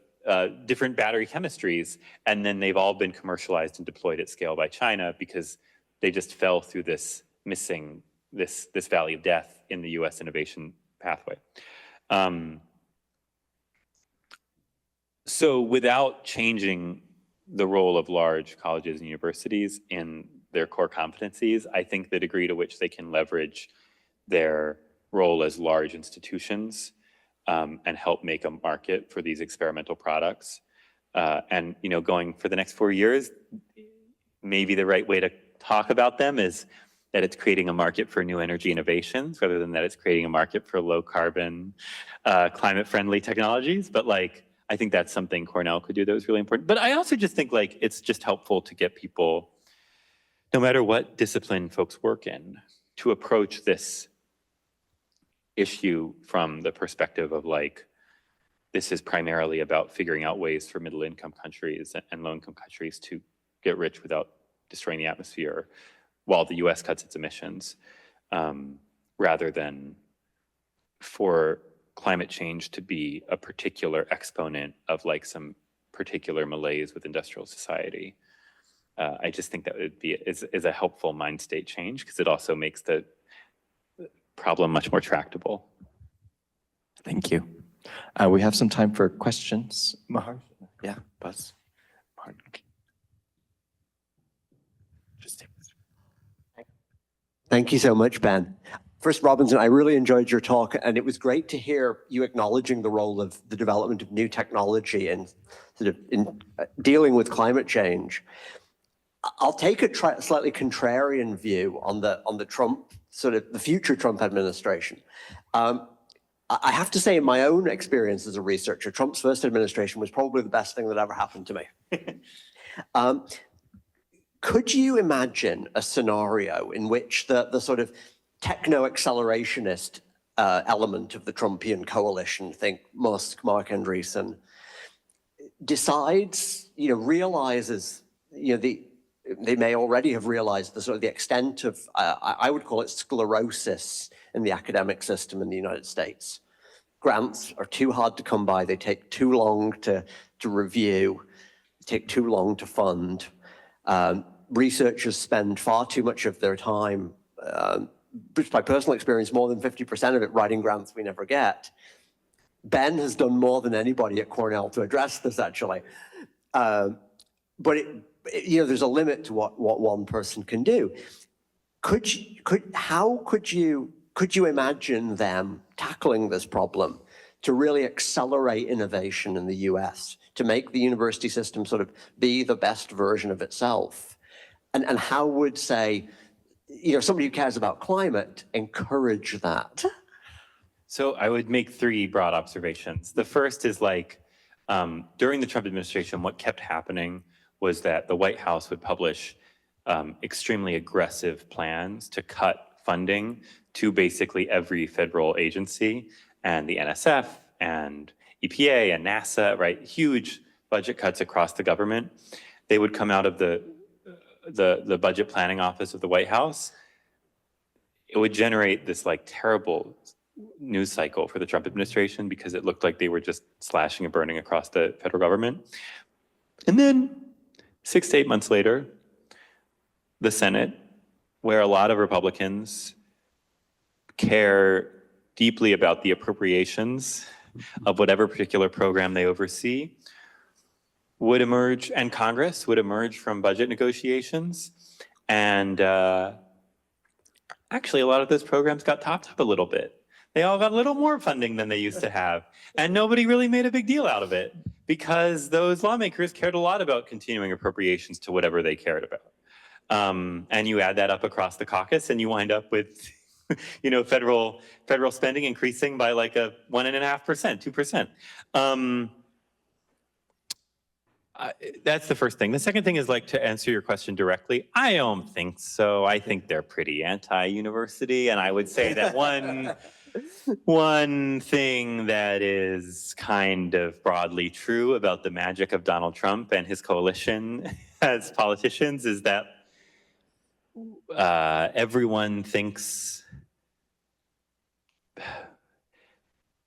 different battery chemistries, and then they've all been commercialized and deployed at scale by China because they just fell through this missing, this valley of death in the US innovation pathway. So without changing the role of large colleges and universities in their core competencies, I think the degree to which they can leverage their role as large institutions and help make a market for these experimental products. And going for the next 4 years, maybe the right way to talk about them is that it's creating a market for new energy innovations rather than that it's creating a market for low carbon, climate friendly technologies. But like, I think that's something Cornell could do that was really important. But I also just think like it's just helpful to get people, no matter what discipline folks work in, to approach this issue from the perspective of like, this is primarily about figuring out ways for middle income countries and low income countries to get rich without destroying the atmosphere while the US cuts its emissions, rather than for climate change to be a particular exponent of like some particular malaise with industrial society. I just think that would be is a helpful mind state change because it also makes the problem much more tractable. Thank you. We have some time for questions. Mahar? Yeah, Buzz. Mahar. Just take this. Thank you so much, Ben. First, Robinson, I really enjoyed your talk, and it was great to hear you acknowledging the role of the development of new technology and sort of in dealing with climate change. I'll take a slightly contrarian view on the Trump, sort of the future Trump administration. I have to say, in my own experience as a researcher, Trump's first administration was probably the best thing that ever happened to me. Could you imagine a scenario in which the sort of techno-accelerationist element of the Trumpian coalition, think Musk, Mark Andreessen, decides, realizes, they may already have realized the sort of the extent of, I would call it sclerosis in the academic system in the United States. Grants are too hard to come by. They take too long to review, they take too long to fund. Researchers spend far too much of their time, just by personal experience, more than 50% of it writing grants we never get. Ben has done more than anybody at Cornell to address this, actually. But there's a limit to what one person can do. how could you imagine them tackling this problem to really accelerate innovation in the US, to make the university system sort of be the best version of itself? And how would, say, somebody who cares about climate encourage that? So I would make three broad observations. The first is like, during the Trump administration, what kept happening was that the White House would publish extremely aggressive plans to cut funding to basically every federal agency, and the NSF and EPA and NASA, right? Huge budget cuts across the government. They would come out of the budget planning office of the White House. It would generate this like terrible news cycle for the Trump administration because it looked like they were just slashing and burning across the federal government. And then 6 to 8 months later, the Senate, where a lot of Republicans care deeply about the appropriations of whatever particular program they oversee, would emerge, and Congress would emerge from budget negotiations. And actually, a lot of those programs got topped up a little bit. They all got a little more funding than they used to have. And nobody really made a big deal out of it because those lawmakers cared a lot about continuing appropriations to whatever they cared about. And you add that up across the caucus and you wind up with federal spending increasing by like a 1.5%, 2%. That's the first thing. The second thing is, like, to answer your question directly, I don't think so. I think they're pretty anti-university, and I would say that one thing that is kind of broadly true about the magic of Donald Trump and his coalition as politicians is that everyone thinks,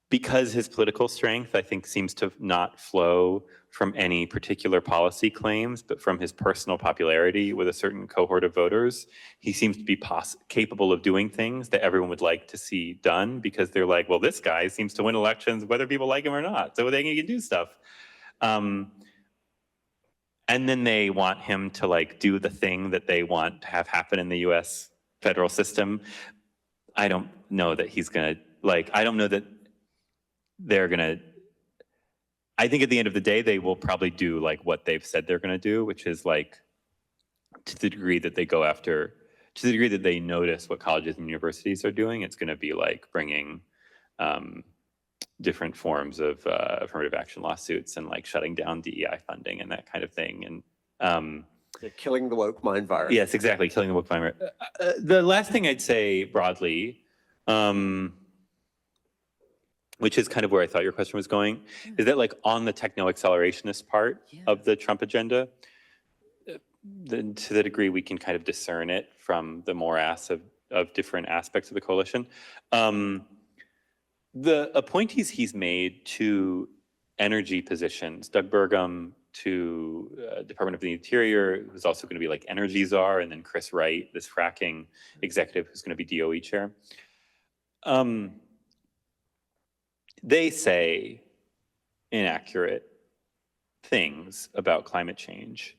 because his political strength, I think, seems to not flow from any particular policy claims, but from his personal popularity with a certain cohort of voters. He seems to be capable of doing things that everyone would like to see done because they're like, well, this guy seems to win elections whether people like him or not, so they can do stuff. And then they want him to like do the thing that they want to have happen in the US federal system. I don't know that he's gonna, I don't know that they're gonna, I think at the end of the day, they will probably do like what they've said they're gonna do, which is like, to the degree that they go after, to the degree that they notice what colleges and universities are doing, it's gonna be like bringing different forms of affirmative action lawsuits and like shutting down DEI funding and that kind of thing. And killing the woke mind virus. Yes, exactly, killing the woke mind virus. The last thing I'd say broadly, which is kind of where I thought your question was going, is that like on the techno-accelerationist part of the Trump agenda, to the degree we can kind of discern it from the morass of different aspects of the coalition, the appointees he's made to energy positions, Doug Burgum to Department of the Interior, who's also going to be like energy czar, and then Chris Wright, this fracking executive who's going to be DOE chair. They say inaccurate things about climate change,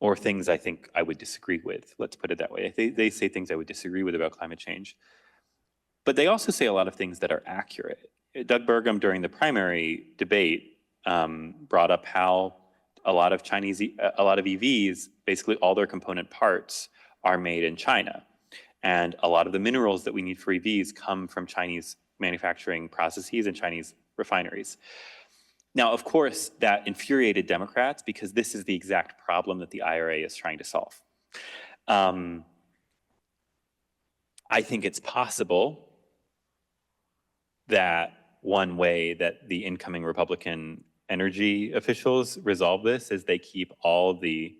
or things I think I would disagree with. Let's put it that way. They say things I would disagree with about climate change. But they also say a lot of things that are accurate. Doug Burgum, during the primary debate, brought up how a lot of EVs, basically all their component parts, are made in China. And a lot of the minerals that we need for EVs come from Chinese manufacturing processes and Chinese refineries. Now, of course, that infuriated Democrats because this is the exact problem that the IRA is trying to solve. I think it's possible that one way that the incoming Republican energy officials resolve this is they keep all the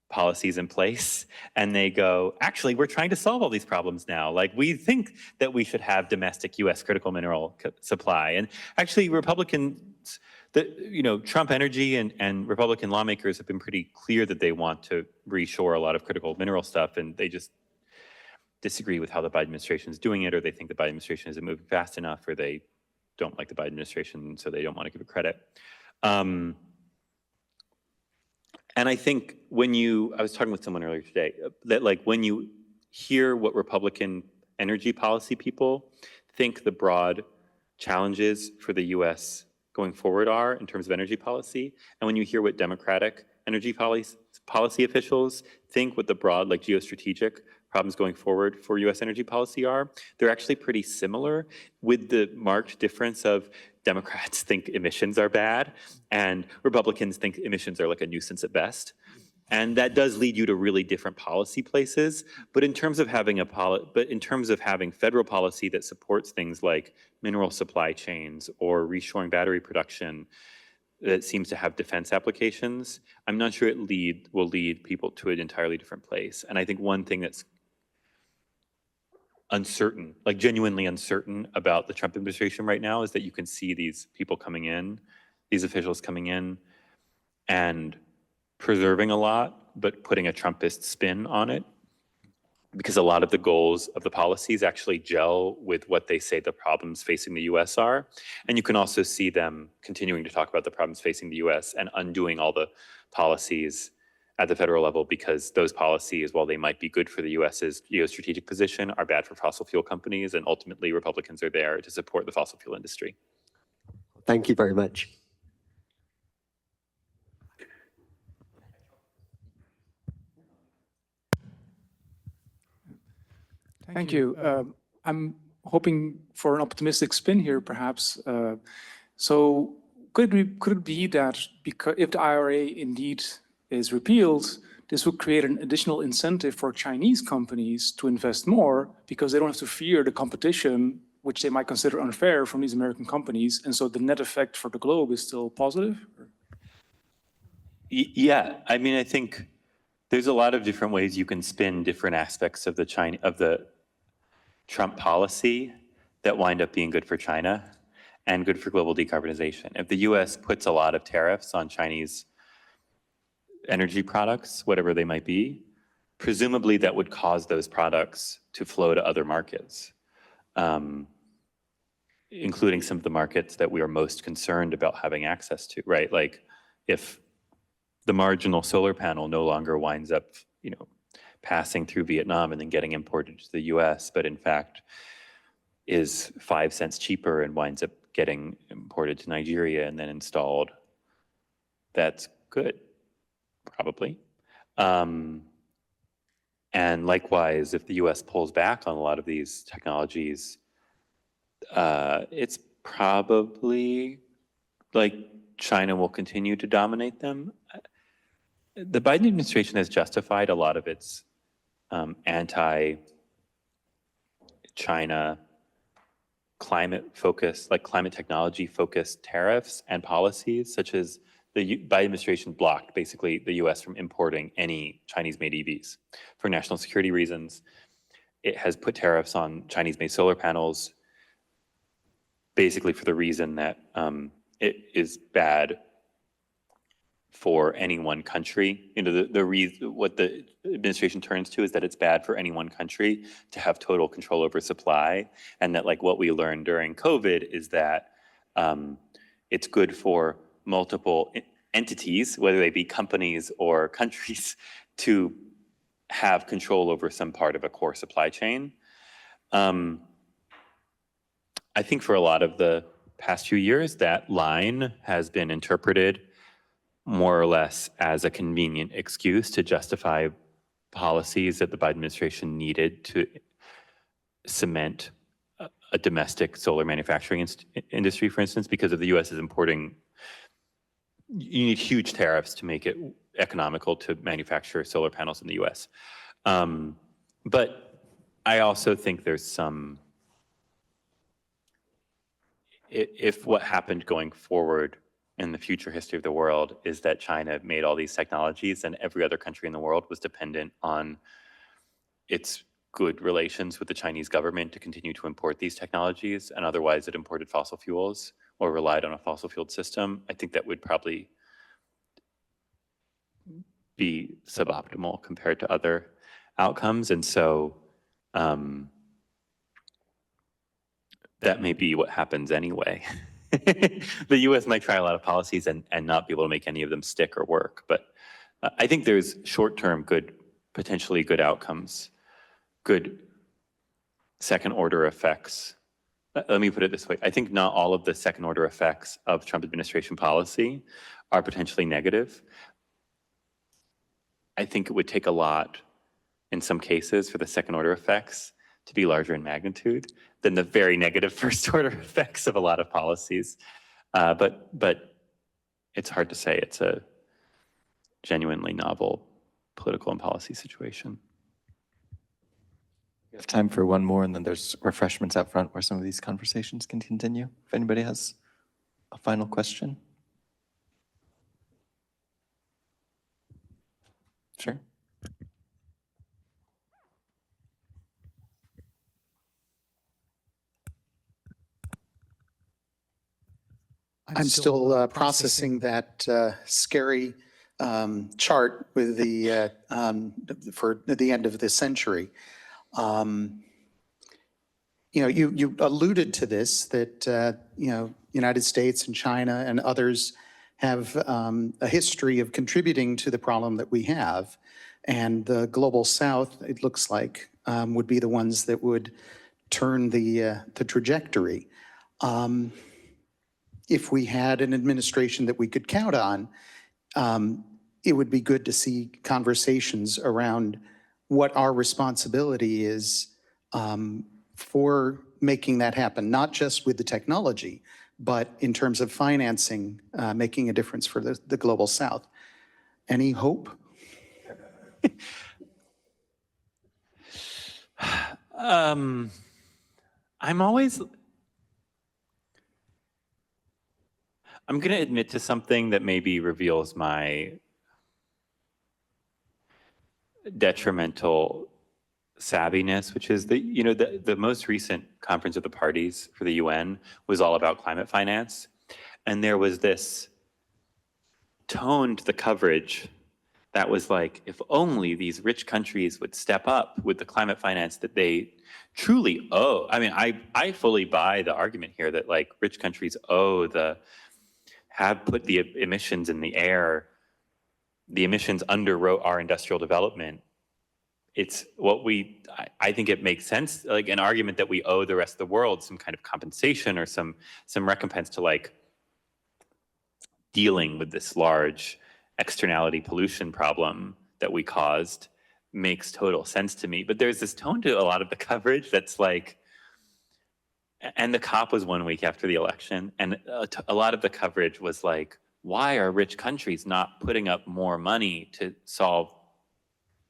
policies in place and they go, actually, we're trying to solve all these problems now. Like, we think that we should have domestic US critical mineral supply. And actually, Republicans, Trump Energy and Republican lawmakers have been pretty clear that they want to reshore a lot of critical mineral stuff, and they just disagree with how the Biden administration is doing it, or they think the Biden administration isn't moving fast enough, or they don't like the Biden administration, so they don't want to give it credit. And I think I was talking with someone earlier today, that like when you hear what Republican energy policy people think the broad challenges for the US going forward are in terms of energy policy, and when you hear what Democratic energy policy officials think what the broad, like geostrategic problems going forward for US energy policy are, they're actually pretty similar, with the marked difference of Democrats think emissions are bad and Republicans think emissions are like a nuisance at best. And that does lead you to really different policy places. But in terms of having federal policy that supports things like mineral supply chains or reshoring battery production that seems to have defense applications, I'm not sure it will lead people to an entirely different place. And I think one thing that's uncertain, like genuinely uncertain about the Trump administration right now, is that you can see these people coming in, these officials coming in and preserving a lot, but putting a Trumpist spin on it, because a lot of the goals of the policies actually gel with what they say the problems facing the US are. And you can also see them continuing to talk about the problems facing the US and undoing all the policies at the federal level, because those policies, while they might be good for the US's geostrategic position, are bad for fossil fuel companies, and ultimately Republicans are there to support the fossil fuel industry. Thank you very much. Thank you. I'm hoping for an optimistic spin here, perhaps. So could it be that because if the IRA indeed is repealed, this would create an additional incentive for Chinese companies to invest more, because they don't have to fear the competition, which they might consider unfair, from these American companies, and so the net effect for the globe is still positive? Yeah, I mean, I think there's a lot of different ways you can spin different aspects of the Trump policy that wind up being good for China and good for global decarbonization. If the US puts a lot of tariffs on Chinese energy products, whatever they might be, presumably that would cause those products to flow to other markets, including some of the markets that we are most concerned about having access to, right? Like if the marginal solar panel no longer winds up, passing through Vietnam and then getting imported to the US, but in fact is 5 cents cheaper and winds up getting imported to Nigeria and then installed, that's good, probably. And likewise, if the US pulls back on a lot of these technologies, it's probably like China will continue to dominate them. The Biden administration has justified a lot of its anti-China climate-focused, like climate technology-focused tariffs and policies, such as the Biden administration blocked basically the US from importing any Chinese-made EVs for national security reasons. It has put tariffs on Chinese-made solar panels, basically for the reason that it is bad for any one country. What the administration turns to is that it's bad for any one country to have total control over supply, and that like what we learned during COVID is that it's good for multiple entities, whether they be companies or countries, to have control over some part of a core supply chain. I think for a lot of the past few years, that line has been interpreted more or less as a convenient excuse to justify policies that the Biden administration needed to cement a domestic solar manufacturing industry, for instance, because if the US is importing, you need huge tariffs to make it economical to manufacture solar panels in the US. But I also think there's some, if what happened going forward in the future history of the world is that China made all these technologies and every other country in the world was dependent on its good relations with the Chinese government to continue to import these technologies, and otherwise it imported fossil fuels or relied on a fossil fuel system, I think that would probably be suboptimal compared to other outcomes. And so that may be what happens anyway. The US might try a lot of policies and not be able to make any of them stick or work. But I think there's short-term potentially good outcomes good second order effects. Let me put it this way. I think not all of the second order effects of Trump administration policy are potentially negative. I think it would take a lot in some cases for the second order effects to be larger in magnitude than the very negative first order effects of a lot of policies. But it's hard to say. It's a genuinely novel political and policy situation. We have time for one more, and then there's refreshments out front where some of these conversations can continue. If anybody has a final question. Sure. I'm still processing that scary chart with the for the end of the century. You alluded to this, that United States and China and others have a history of contributing to the problem that we have, and the global South, it looks like, would be the ones that would turn the trajectory. If we had an administration that we could count on, it would be good to see conversations around what our responsibility is for making that happen, not just with the technology, but in terms of financing, making a difference for the global South. Any hope? I'm going to admit to something that maybe reveals my detrimental savviness, which is that the most recent conference of the parties for the UN was all about climate finance, and there was this tone to the coverage that was like, if only these rich countries would step up with the climate finance that they truly owe. I mean, I fully buy the argument here that like rich countries have put the emissions in the air, the emissions underwrote our industrial development. It's what I think it makes sense, like an argument that we owe the rest of the world some kind of compensation or some recompense to like dealing with this large externality pollution problem that we caused makes total sense to me. But there's this tone to a lot of the coverage that's like, and the COP was 1 week after the election, and a lot of the coverage was like, why are rich countries not putting up more money to solve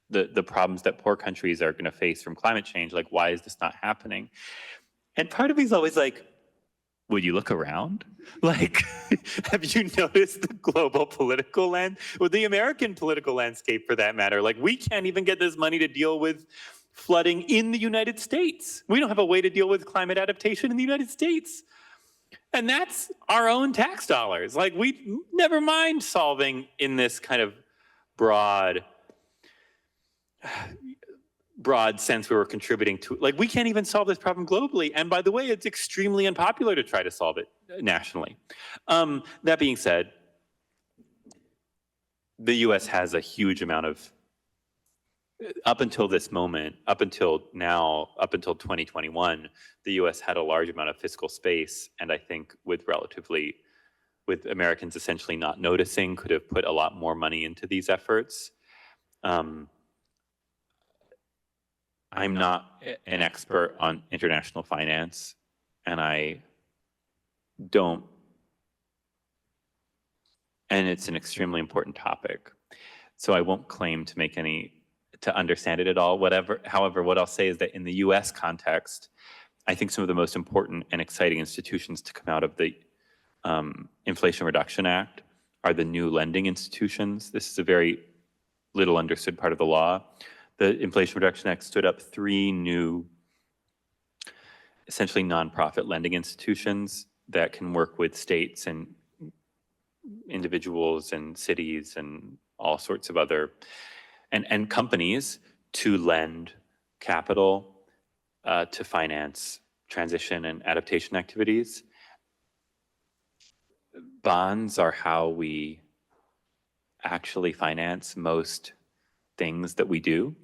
the problems that poor countries are going to face from climate change? Like, why is this not happening? And part of me is always like, would you look around? Like, have you noticed the global political or the American political landscape for that matter? Like, we can't even get this money to deal with flooding in the United States. We don't have a way to deal with climate adaptation in the United States. And that's our own tax dollars. Like, we never mind solving in this kind of broad sense we were contributing to. Like, we can't even solve this problem globally. And by the way, it's extremely unpopular to try to solve it nationally. That being said, the US has a huge amount of, up until this moment, up until now, up until 2021, the US had a large amount of fiscal space. And I think with Americans essentially not noticing, could have put a lot more money into these efforts. I'm not an expert on international finance, and and it's an extremely important topic. So I won't claim to understand it at all. However, what I'll say is that in the US context, I think some of the most important and exciting institutions to come out of the Inflation Reduction Act are the new lending institutions. This is a very little understood part of the law. The Inflation Reduction Act stood up 3 new, essentially nonprofit lending institutions that can work with states and individuals and cities and all sorts of other, and companies to lend capital to finance transition and adaptation activities. Bonds are how we actually finance most things that we do.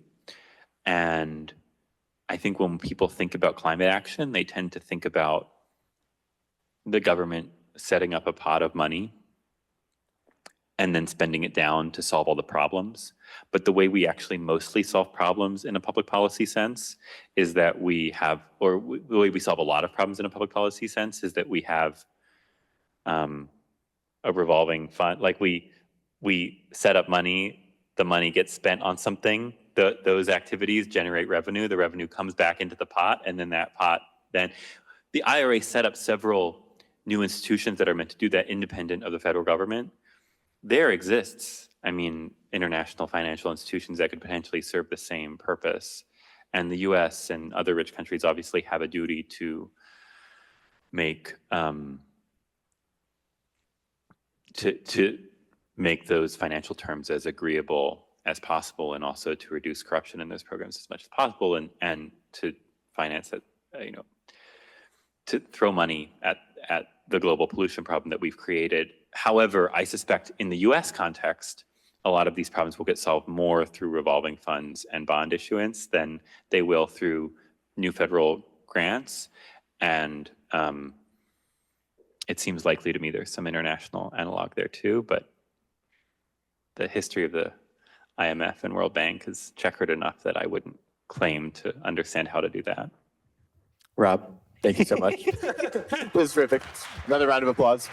And I think when people think about climate action, they tend to think about the government setting up a pot of money and then spending it down to solve all the problems. But the way we actually mostly solve problems in a public policy sense is that we have, or the way we solve a lot of problems in a public policy sense is that we have a revolving fund. Like we set up money, the money gets spent on something, those activities generate revenue, the revenue comes back into the pot, and then that pot, then the IRA set up several new institutions that are meant to do that independent of the federal government. There exists, I mean, international financial institutions that could potentially serve the same purpose. And the US and other rich countries obviously have a duty to make to make those financial terms as agreeable as possible, and also to reduce corruption in those programs as much as possible, and to finance it, you know, to throw money at the global pollution problem that we've created. However, I suspect in the US context, a lot of these problems will get solved more through revolving funds and bond issuance than they will through new federal grants. And it seems likely to me there's some international analog there too, but the history of the IMF and World Bank is checkered enough that I wouldn't claim to understand how to do that. Rob, thank you so much. This was terrific. Another round of applause.